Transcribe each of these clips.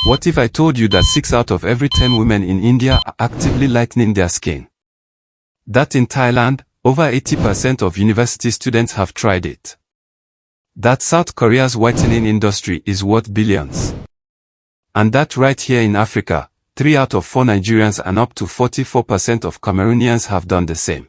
What if I told you that 6 out of every 10 women in India are actively lightening their skin? That in Thailand, over 80% of university students have tried it. That South Korea's whitening industry is worth billions. And that right here in Africa, 3 out of 4 Nigerians and up to 44% of Cameroonians have done the same.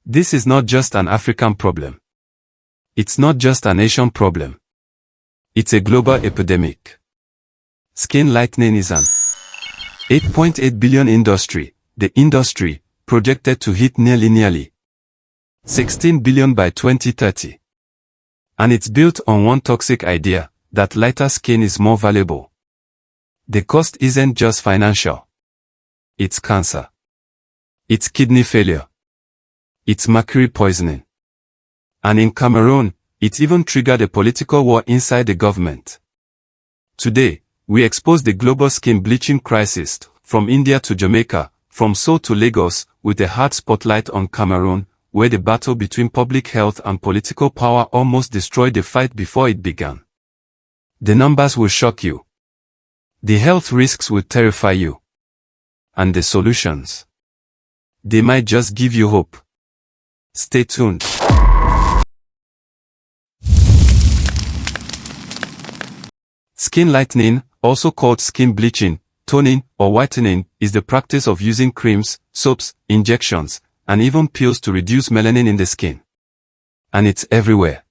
This is not just an African problem. It's not just an Asian problem. It's a global epidemic. Skin lightening is an 8.8 billion industry. The industry, projected to hit nearly 16 billion by 2030. And it's built on one toxic idea, that lighter skin is more valuable. The cost isn't just financial. It's cancer. It's kidney failure. It's mercury poisoning. And in Cameroon, it even triggered a political war inside the government. Today, we expose the global skin bleaching crisis, from India to Jamaica, from Seoul to Lagos, with a hard spotlight on Cameroon, where the battle between public health and political power almost destroyed the fight before it began. The numbers will shock you. The health risks will terrify you. And the solutions, they might just give you hope. Stay tuned. Skin lightening, also called skin bleaching, toning, or whitening, is the practice of using creams, soaps, injections, and even pills to reduce melanin in the skin. And it's everywhere.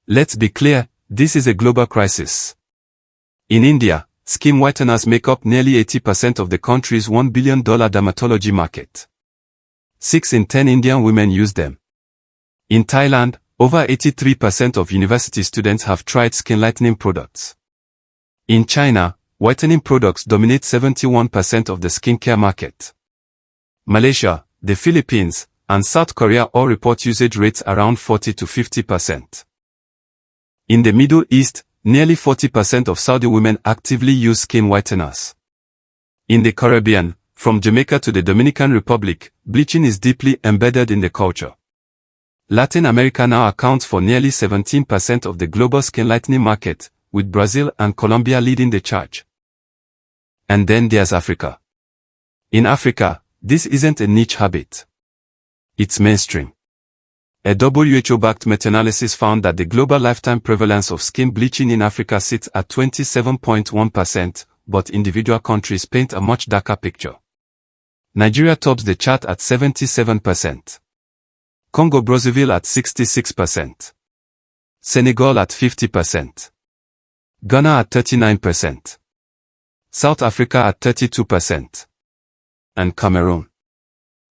Let's be clear, this is a global crisis. In India, skin whiteners make up nearly 80% of the country's $1 billion dermatology market. 6 in 10 Indian women use them. In Thailand, over 83% of university students have tried skin lightening products. In China, whitening products dominate 71% of the skincare market. Malaysia, the Philippines, and South Korea all report usage rates around 40 to 50%. In the Middle East, nearly 40% of Saudi women actively use skin whiteners. In the Caribbean, from Jamaica to the Dominican Republic, bleaching is deeply embedded in the culture. Latin America now accounts for nearly 17% of the global skin lightening market, with Brazil and Colombia leading the charge. And then there's Africa. In Africa, this isn't a niche habit. It's mainstream. A WHO-backed meta-analysis found that the global lifetime prevalence of skin bleaching in Africa sits at 27.1%, but individual countries paint a much darker picture. Nigeria tops the chart at 77%. Congo-Brazzaville at 66%. Senegal at 50%. Ghana at 39%. South Africa at 32%. And Cameroon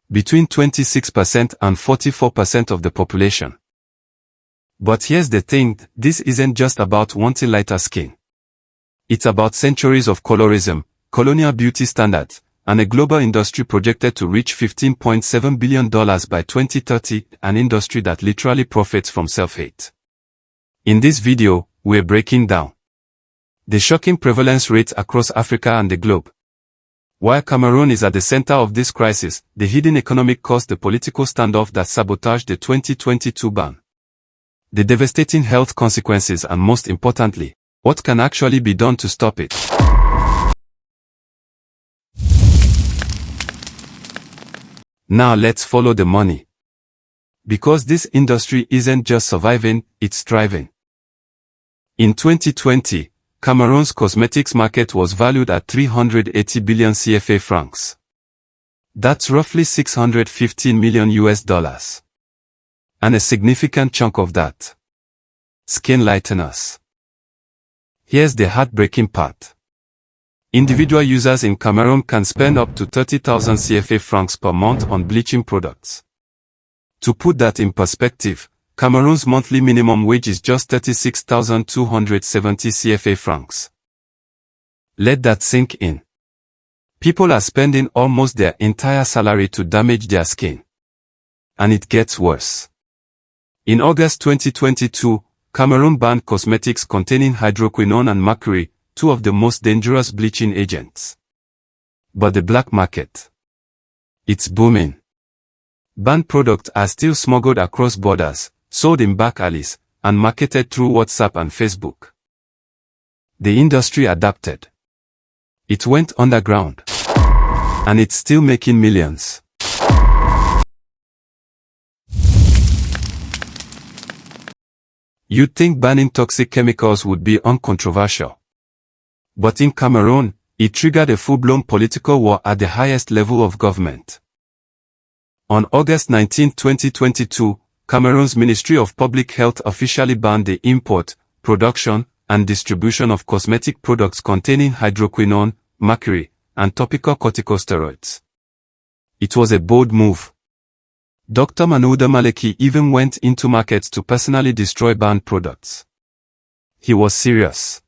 between 26% and 44% of the population. But here's the thing, this isn't just about wanting lighter skin. It's about centuries of colorism, colonial beauty standards, and a global industry projected to reach $15.7 billion by 2030, an industry that literally profits from self-hate. In this video, we're breaking down the shocking prevalence rates across Africa and the globe. While Cameroon is at the center of this crisis, the hidden economic cost, the political standoff that sabotaged the 2022 ban, the devastating health consequences, and most importantly, what can actually be done to stop it. Now let's follow the money. Because this industry isn't just surviving, it's thriving. In 2020, Cameroon's cosmetics market was valued at 380 billion CFA francs. That's roughly $615 million US. And a significant chunk of that, skin lighteners. Here's the heartbreaking part. Individual users in Cameroon can spend up to 30,000 CFA francs per month on bleaching products. To put that in perspective, Cameroon's monthly minimum wage is just 36,270 CFA francs. Let that sink in. People are spending almost their entire salary to damage their skin. And it gets worse. In August 2022, Cameroon banned cosmetics containing hydroquinone and mercury, 2 of the most dangerous bleaching agents. But the black market, it's booming. Banned products are still smuggled across borders, sold in back alleys, and marketed through WhatsApp and Facebook. The industry adapted. It went underground. And it's still making millions. You'd think banning toxic chemicals would be uncontroversial. But in Cameroon, it triggered a full-blown political war at the highest level of government. On August 19, 2022, Cameroon's Ministry of Public Health officially banned the import, production, and distribution of cosmetic products containing hydroquinone, mercury, and topical corticosteroids. It was a bold move. Dr. Manouda Maleki even went into markets to personally destroy banned products. He was serious.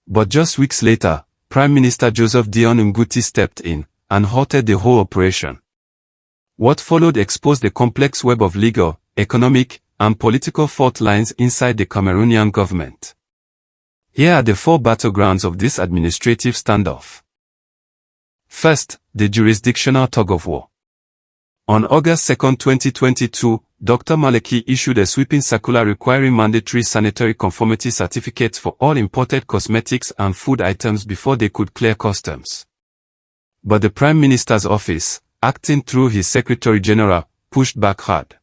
But just weeks later, Prime Minister Joseph Dion Nguti stepped in and halted the whole operation. What followed exposed the complex web of legal, economic, and political fault lines inside the Cameroonian government. Here are the 4 battlegrounds of this administrative standoff. First, the jurisdictional tug-of-war. On August 2, 2022, Dr. Maleki issued a sweeping circular requiring mandatory sanitary conformity certificates for all imported cosmetics and food items before they could clear customs. But the Prime Minister's office, acting through his Secretary General, pushed back hard.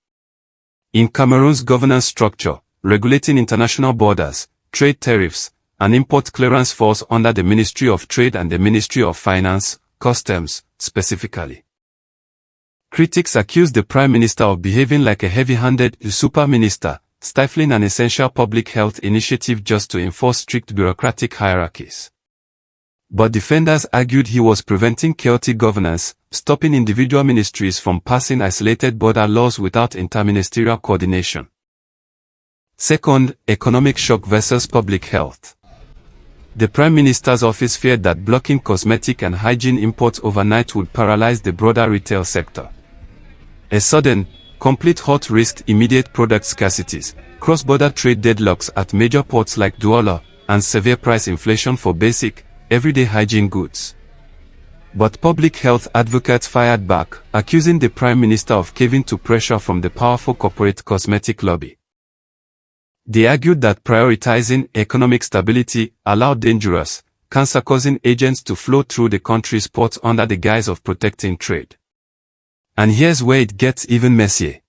In Cameroon's governance structure, regulating international borders, trade tariffs, and import clearance falls under the Ministry of Trade and the Ministry of Finance, Customs, specifically. Critics accused the Prime Minister of behaving like a heavy-handed super minister, stifling an essential public health initiative just to enforce strict bureaucratic hierarchies. But defenders argued he was preventing chaotic governance, stopping individual ministries from passing isolated border laws without interministerial coordination. Second, economic shock versus public health. The Prime Minister's office feared that blocking cosmetic and hygiene imports overnight would paralyze the broader retail sector. A sudden, complete halt risked immediate product scarcities, cross-border trade deadlocks at major ports like Douala, and severe price inflation for basic, everyday hygiene goods. But public health advocates fired back, accusing the Prime Minister of caving to pressure from the powerful corporate cosmetic lobby. They argued that prioritizing economic stability allowed dangerous, cancer-causing agents to flow through the country's ports under the guise of protecting trade. And here's where it gets even messier.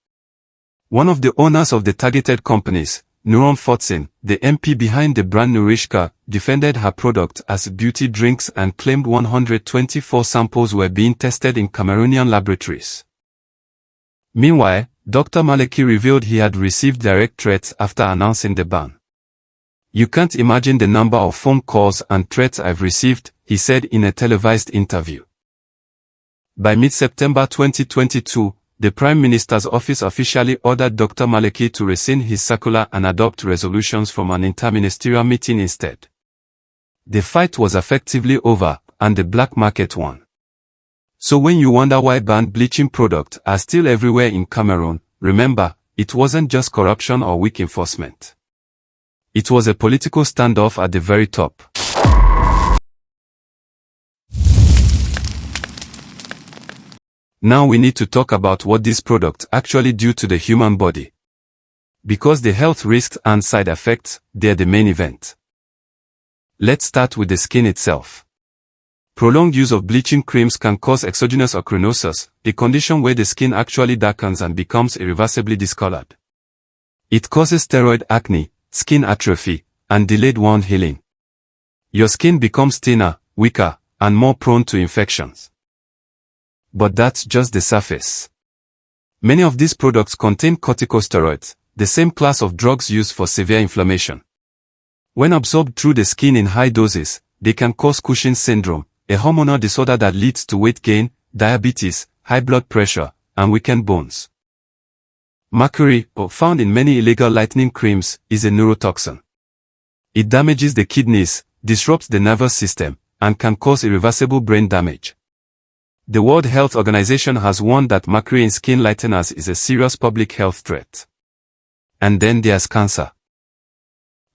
One of the owners of the targeted companies, Nuron Fortson, the MP behind the brand Nourishka, defended her product as beauty drinks and claimed 124 samples were being tested in Cameroonian laboratories. Meanwhile, Dr. Maleki revealed he had received direct threats after announcing the ban. "You can't imagine the number of phone calls and threats I've received," he said in a televised interview. By mid-September 2022, the Prime Minister's office officially ordered Dr. Maleki to rescind his circular and adopt resolutions from an interministerial meeting instead. The fight was effectively over, and the black market won. So when you wonder why banned bleaching products are still everywhere in Cameroon, remember, it wasn't just corruption or weak enforcement. It was a political standoff at the very top. Now we need to talk about what these products actually do to the human body. Because the health risks and side effects, they're the main event. Let's start with the skin itself. Prolonged use of bleaching creams can cause exogenous ochronosis, a condition where the skin actually darkens and becomes irreversibly discolored. It causes steroid acne, skin atrophy, and delayed wound healing. Your skin becomes thinner, weaker, and more prone to infections. But that's just the surface. Many of these products contain corticosteroids, the same class of drugs used for severe inflammation. When absorbed through the skin in high doses, they can cause Cushing's syndrome, a hormonal disorder that leads to weight gain, diabetes, high blood pressure, and weakened bones. Mercury, found in many illegal lightening creams, is a neurotoxin. It damages the kidneys, disrupts the nervous system, and can cause irreversible brain damage. The World Health Organization has warned that mercury in skin lighteners is a serious public health threat. And then there's cancer.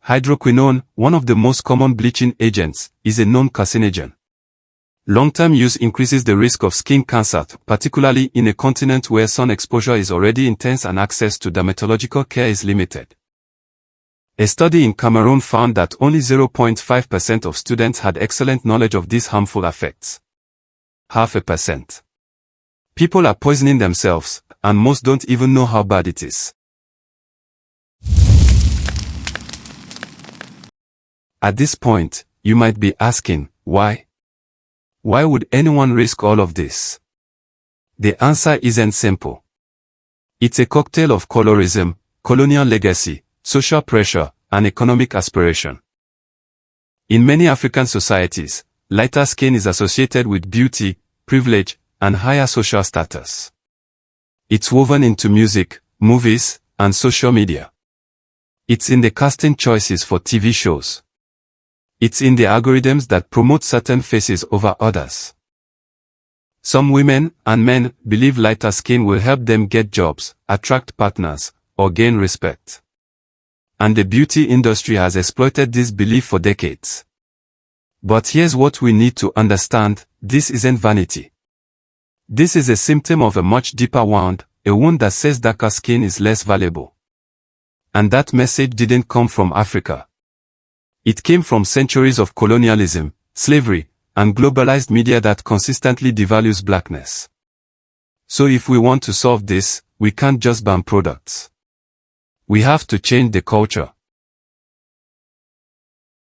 Hydroquinone, one of the most common bleaching agents, is a known carcinogen. Long-term use increases the risk of skin cancer, particularly in a continent where sun exposure is already intense and access to dermatological care is limited. A study in Cameroon found that only 0.5% of students had excellent knowledge of these harmful effects. 0.5%. People are poisoning themselves, and most don't even know how bad it is. At this point, you might be asking, why? Why would anyone risk all of this? The answer isn't simple. It's a cocktail of colorism, colonial legacy, social pressure, and economic aspiration. In many African societies, lighter skin is associated with beauty, privilege, and higher social status. It's woven into music, movies, and social media. It's in the casting choices for TV shows. It's in the algorithms that promote certain faces over others. Some women and men believe lighter skin will help them get jobs, attract partners, or gain respect. And the beauty industry has exploited this belief for decades. But here's what we need to understand: this isn't vanity. This is a symptom of a much deeper wound, a wound that says darker skin is less valuable. And that message didn't come from Africa. It came from centuries of colonialism, slavery, and globalized media that consistently devalues blackness. So if we want to solve this, we can't just ban products. We have to change the culture.